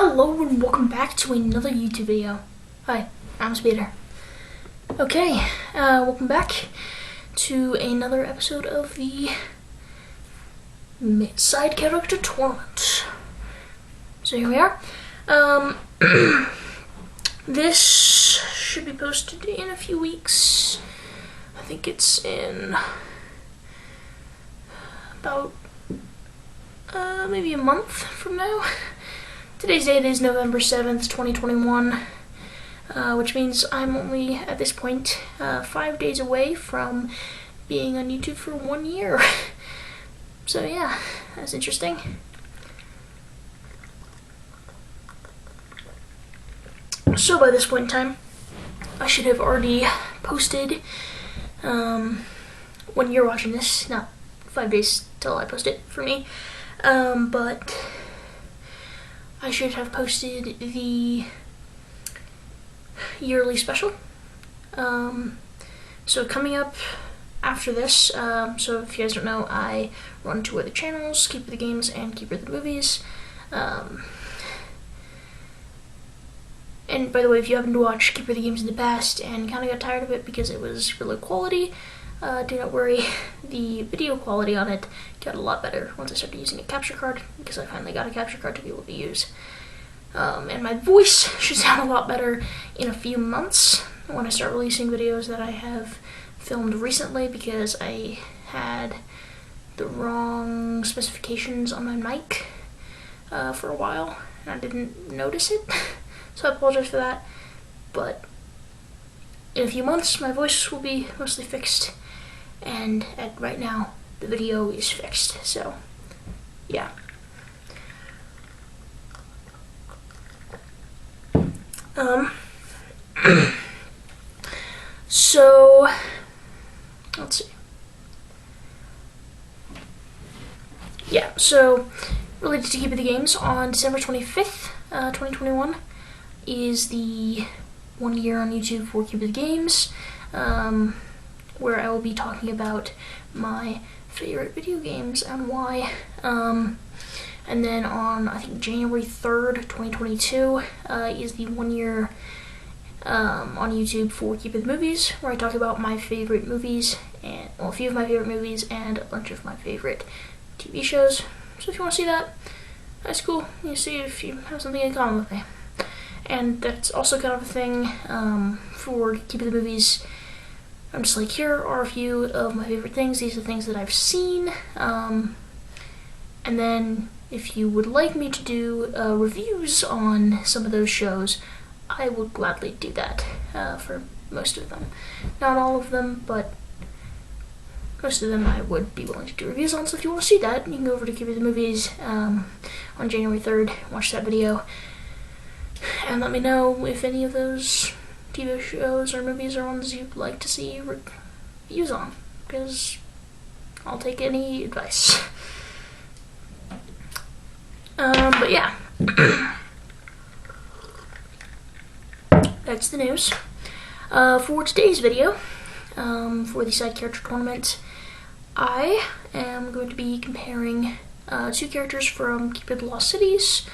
Hello and welcome back to another YouTube video. Hi, I'm Speeder. Okay, welcome back to another episode of the side character tournament. So here we are. This should be posted in a few weeks. I think it's in about maybe a month from now. Today's date is November 7th, 2021, which means I'm only, at this point, 5 days away from being on YouTube for 1 year. So yeah, that's interesting. So by this point in time, I should have already posted, when you're watching this, not 5 days till I post it for me, but I should have posted the yearly special. So coming up after this, so if you guys don't know, I run two other channels, Keeper the Games and Keeper the Movies. And by the way, if you haven't watched Keeper the Games in the past and kind of got tired of it because it was really low quality, do not worry, the video quality on it got a lot better once I started using a capture card, because I finally got a capture card to be able to use. And my voice should sound a lot better in a few months when I start releasing videos that I have filmed recently, because I had the wrong specifications on my mic for a while, and I didn't notice it, so I apologize for that. But in a few months, my voice will be mostly fixed, and right now, the video is fixed, so yeah. So, let's see. Yeah, so, related to Keeper the Games, on December 25th, 2021, is the 1 year on YouTube for Keeper the Games, where I will be talking about my favorite video games and why. And then on, I think, January 3rd, 2022, is the 1 year on YouTube for Keeper the Movies, where I talk about my favorite movies, and well, a few of my favorite movies and a bunch of my favorite TV shows. So if you want to see that, that's cool. You see if you have something in common with me. And that's also kind of a thing for Keeper the Movies. I'm just like, here are a few of my favorite things. These are things that I've seen. And then if you would like me to do reviews on some of those shows, I will gladly do that for most of them. Not all of them, but most of them I would be willing to do reviews on. So if you want to see that, you can go over to Keeper the Movies on January 3rd, watch that video, and let me know if any of those TV shows or movies are ones you'd like to see reviews on, because I'll take any advice. But yeah. That's the news. For today's video, for the side character tournament, I am going to be comparing two characters from Keeper the Lost Cities,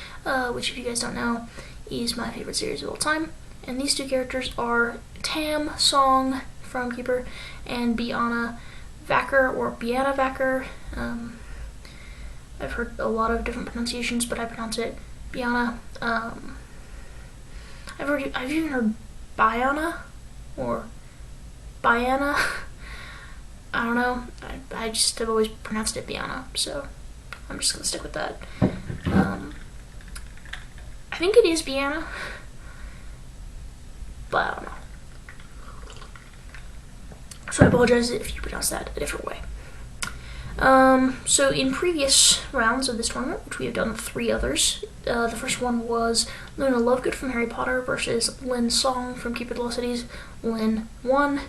which, if you guys don't know, is my favorite series of all time. And these two characters are Tam Song from Keeper and Biana Vacker, or Biana Vacker. I've heard a lot of different pronunciations, but I pronounce it Biana. I've even heard Biana or Biana. I don't know. I just have always pronounced it Biana, so I'm just gonna stick with that. I think it is Biana, but I don't know. So I apologize if you pronounce that a different way. So in previous rounds of this tournament, which we have done 3 others, the first one was Luna Lovegood from Harry Potter versus Lynn Song from Keeper the Lost Cities. Lynn won.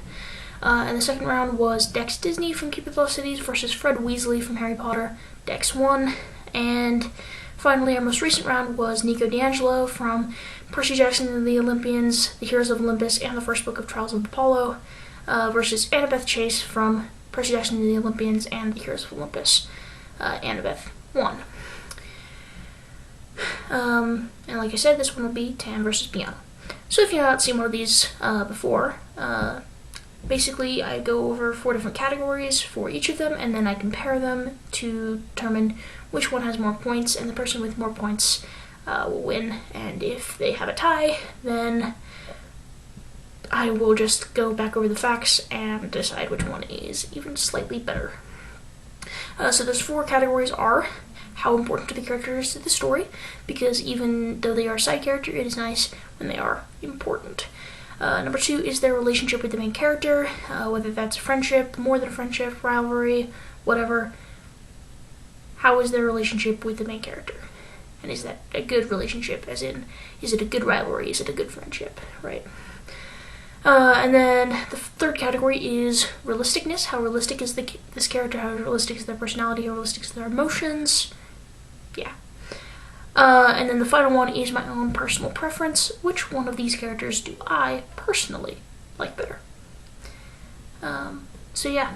And the second round was Dex Disney from Keeper the Lost Cities versus Fred Weasley from Harry Potter. Dex won. And finally, our most recent round was Nico D'Angelo from Percy Jackson and the Olympians, The Heroes of Olympus, and the First Book of Trials of Apollo versus Annabeth Chase from Percy Jackson and the Olympians and the Heroes of Olympus. Annabeth won. And like I said, this one will be Tam versus Biana. So if you've not seen one of these before, basically I go over 4 different categories for each of them, and then I compare them to determine which one has more points, and the person with more points will win. And if they have a tie, then I will just go back over the facts and decide which one is even slightly better. So those 4 categories are: how important are the characters to the story, because even though they are a side character, it is nice when they are important. Number 2 is their relationship with the main character, whether that's a friendship, more than a friendship, rivalry, whatever. How is their relationship with the main character? And is that a good relationship, as in, is it a good rivalry, is it a good friendship, right? And then the 3rd category is realisticness. How realistic is this character? How realistic is their personality? How realistic is their emotions? Yeah. And then the final one is my own personal preference. Which one of these characters do I personally like better? So yeah,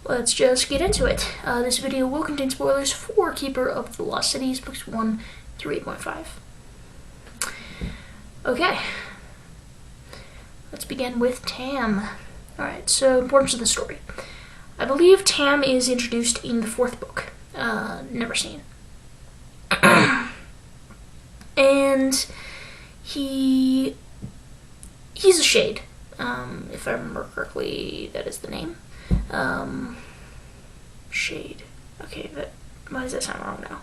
let's just get into it. This video will contain spoilers for Keeper of the Lost Cities, books 1 through 8.5. Okay. Let's begin with Tam. Alright, so importance of the story. I believe Tam is introduced in the 4th book, Never Seen. And he's a shade. If I remember correctly, that is the name. Shade. Okay, why does that sound wrong now?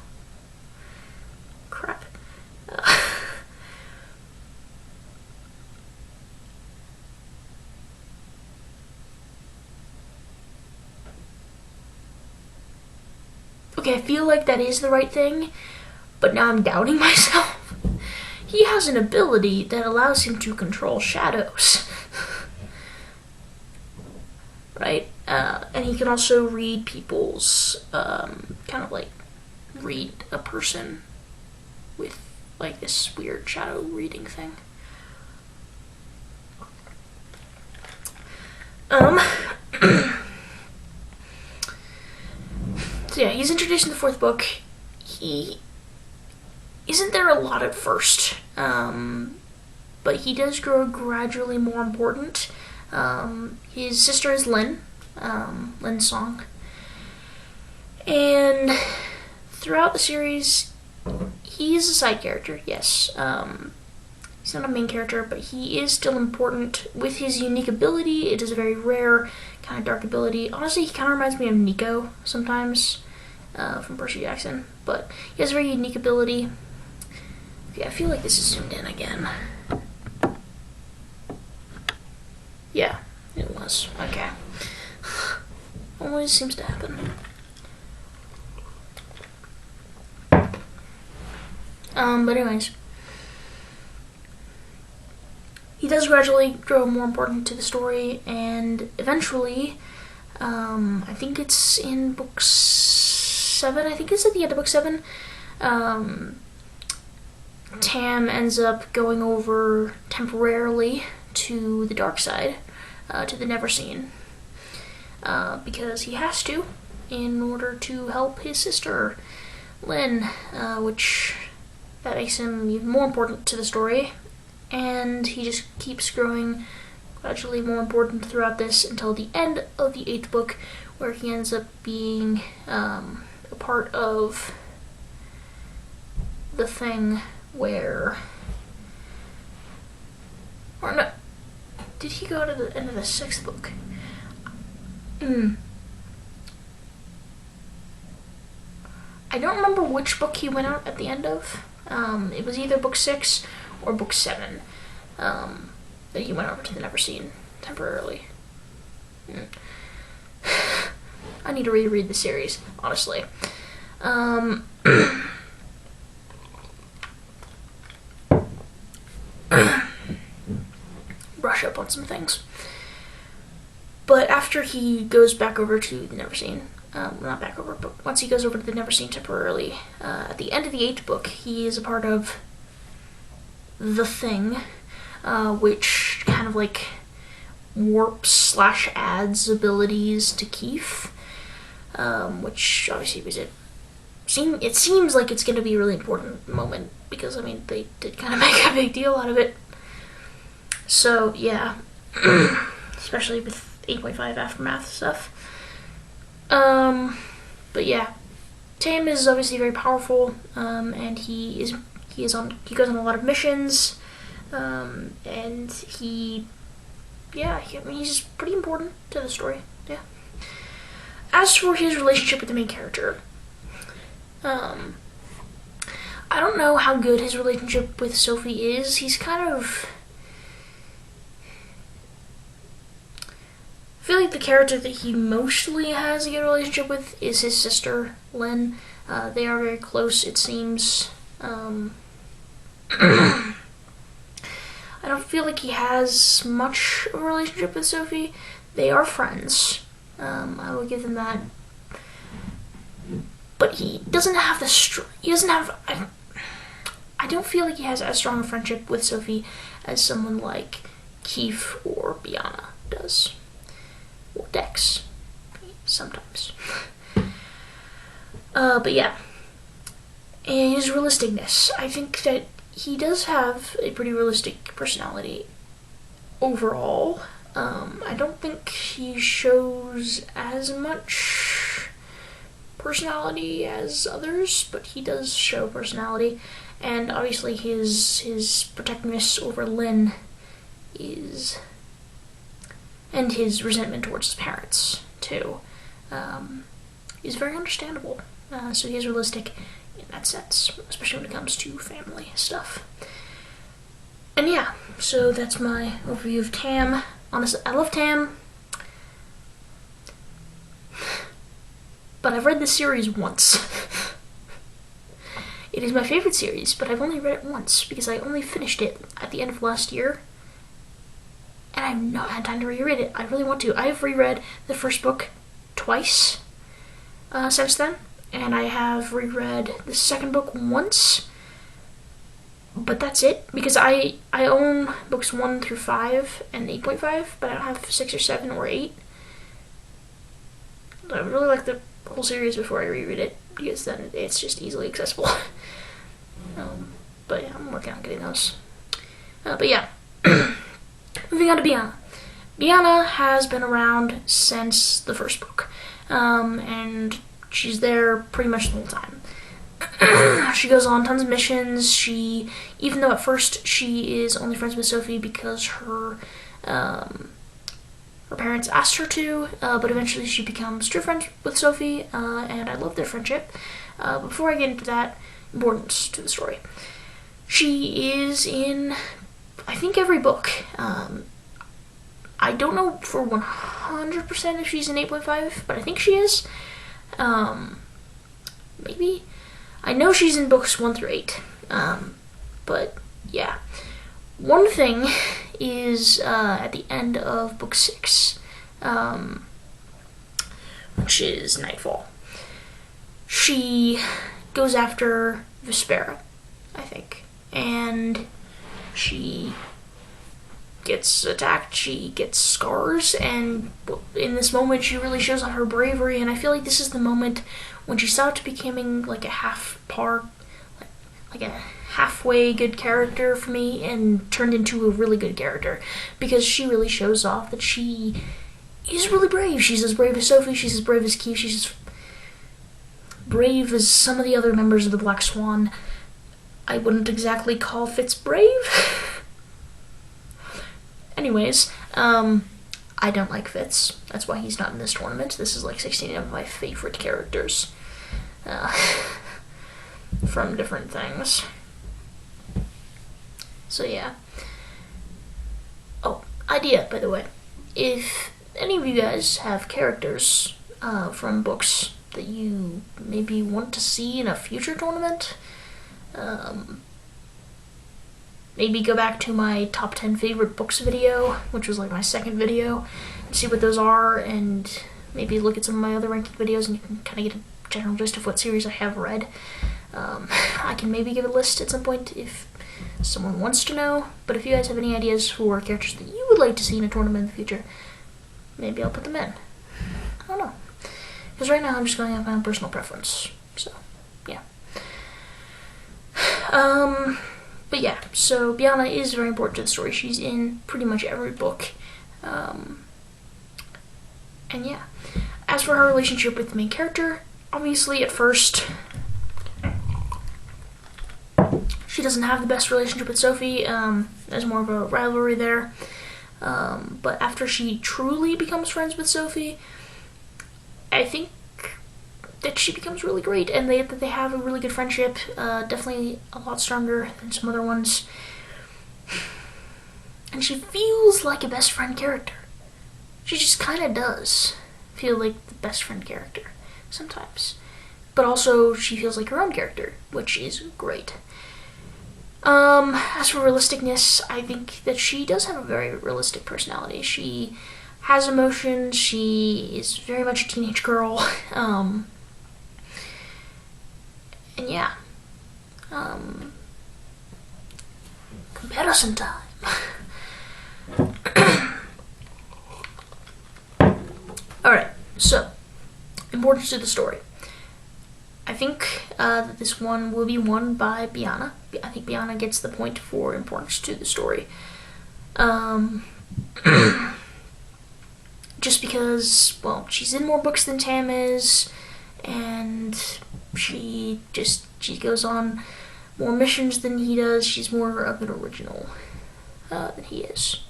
Crap. Okay, I feel like that is the right thing, but now I'm doubting myself. He has an ability that allows him to control shadows. Right? And he can also read people's, kind of like, read a person with, like, this weird shadow reading thing. So yeah, he's introduced in the 4th book. He isn't there a lot at first, but he does grow gradually more important. His sister is Lin Song, and throughout the series, he's a side character, yes. He's not a main character, but he is still important with his unique ability. It is a very rare, kind of dark ability. Honestly, he kind of reminds me of Nico sometimes, from Percy Jackson, but he has a very unique ability. Okay, I feel like this is zoomed in again. Yeah, it was. Okay. Always seems to happen. But anyways, he does gradually grow more important to the story, and eventually, I think it's in book 7, I think it's at the end of book 7, Tam ends up going over temporarily to the dark side, to the Never Seen, because he has to, in order to help his sister, Lin, which that makes him even more important to the story, and he just keeps growing gradually more important throughout this until the end of the 8th book, where he ends up being a part of the thing where, or no, did he go to the end of the 6th book? I don't remember which book he went out at the end of. It was either book 6 or book 7 that he went over to the Never Seen temporarily. I need to reread the series, honestly. Brush up on some things. But after he goes back over to the Never Seen, not back over, but once he goes over to the Never Seen temporarily, at the end of the 8th book, he is a part of the Thing, which kind of like warps / adds abilities to Keith, which obviously was a it seems like it's going to be a really important moment because, I mean, they did kind of make a big deal out of it. So, yeah. Especially with 8.5 Aftermath stuff. But yeah. Tam is obviously very powerful, and he goes on a lot of missions, and he's pretty important to the story, yeah. As for his relationship with the main character, I don't know how good his relationship with Sophie is. He's kind of... I feel like the character that he mostly has a good relationship with is his sister, Lynn. They are very close, it seems. I don't feel like he has much of a relationship with Sophie. They are friends. I will give them that. But he doesn't have I don't feel like he has as strong a friendship with Sophie as someone like Keith or Biana does. Or Dex. Sometimes. But yeah. And his realisticness. I think that he does have a pretty realistic personality overall. I don't think he shows as much personality as others, but he does show personality. And obviously his protectiveness over Lynn is... and his resentment towards his parents, too, is very understandable. So he is realistic in that sense, especially when it comes to family stuff. And yeah, so that's my overview of Tam. Honestly, I love Tam, but I've read this series once. It is my favorite series, but I've only read it once because I only finished it at the end of last year. And I've not had time to reread it. I really want to. I've reread the first book twice since then, and I have reread the second book once, but that's it, because I own books 1 through 5 and 8.5, but I don't have 6 or 7 or 8. I really like the whole series before I reread it, because then it's just easily accessible. But yeah, I'm working on getting those. But yeah. Moving on to Biana. Biana has been around since the first book, and she's there pretty much the whole time. She goes on tons of missions. Even though at first she is only friends with Sophie because her parents asked her to, but eventually she becomes true friends with Sophie, and I love their friendship. But before I get into that, importance to the story. She is in, I think, every book. I don't know for 100% if she's in 8.5, but I think she is. Maybe. I know she's in books 1 through 8. But yeah. One thing is at the end of book 6, which is Nightfall. She goes after Vespera, I think, and she gets attacked, she gets scars, and in this moment she really shows off her bravery, and I feel like this is the moment when she stopped becoming like a halfway good character for me and turned into a really good character, because she really shows off that she is really brave. She's as brave as Sophie, she's as brave as Keith, she's as brave as some of the other members of the Black Swan. I wouldn't exactly call Fitz brave. Anyways, I don't like Fitz. That's why he's not in this tournament. This is like 16 of my favorite characters from different things. So yeah. Oh, idea, by the way. If any of you guys have characters from books that you maybe want to see in a future tournament, maybe go back to my top 10 favorite books video, which was like my second video, and see what those are, and maybe look at some of my other ranking videos and you can kind of get a general gist of what series I have read. I can maybe give a list at some point if someone wants to know, but if you guys have any ideas for characters that you would like to see in a tournament in the future, maybe I'll put them in. I don't know. Because right now I'm just going off my own personal preference. So, But yeah, so Biana is very important to the story. She's in pretty much every book. And yeah. As for her relationship with the main character, obviously at first she doesn't have the best relationship with Sophie. There's more of a rivalry there. But after she truly becomes friends with Sophie, I think that she becomes really great, and that they have a really good friendship. Definitely a lot stronger than some other ones. And she feels like a best friend character. She just kind of does feel like the best friend character sometimes. But also she feels like her own character, which is great. As for realisticness, I think that she does have a very realistic personality. She has emotions. She is very much a teenage girl. And yeah. Comparison time. Alright, so, importance to the story. I think that this one will be won by Biana. I think Biana gets the point for importance to the story. Just because, well, she's in more books than Tam is, and she goes on more missions than he does. She's more of an original than he is.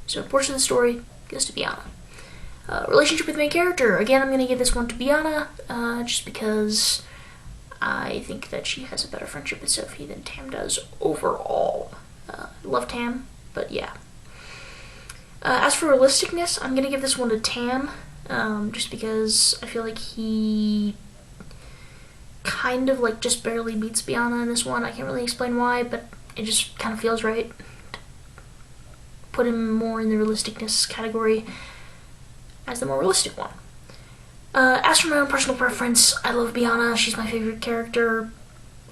So, importance to the story goes to Biana. Relationship with the main character. Again, I'm going to give this one to Biana, just because I think that she has a better friendship with Sophie than Tam does overall. I love Tam, but yeah. As for realisticness, I'm going to give this one to Tam, just because I feel like he kind of like just barely beats Biana in this one. I can't really explain why, but it just kind of feels right to put him more in the realisticness category as the more realistic one. As for my own personal preference, I love Biana. She's my favorite character,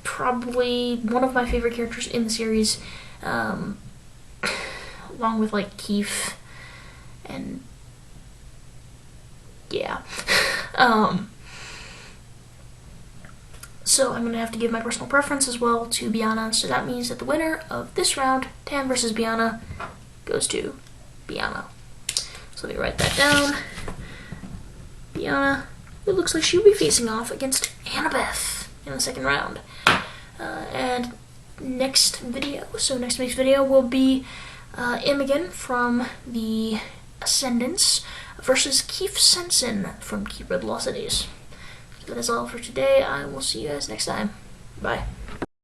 probably one of my favorite characters in the series, along with like Keith and yeah. So I'm going to have to give my personal preference as well to Biana, so that means that the winner of this round, Tam versus Biana, goes to Biana. So let me write that down. Biana, it looks like she'll be facing off against Annabeth in the second round. And next week's video will be Imogen from the Ascendants versus Keith Sensen from Keeper of the Lost Cities. So that is all for today. I will see you guys next time. Bye.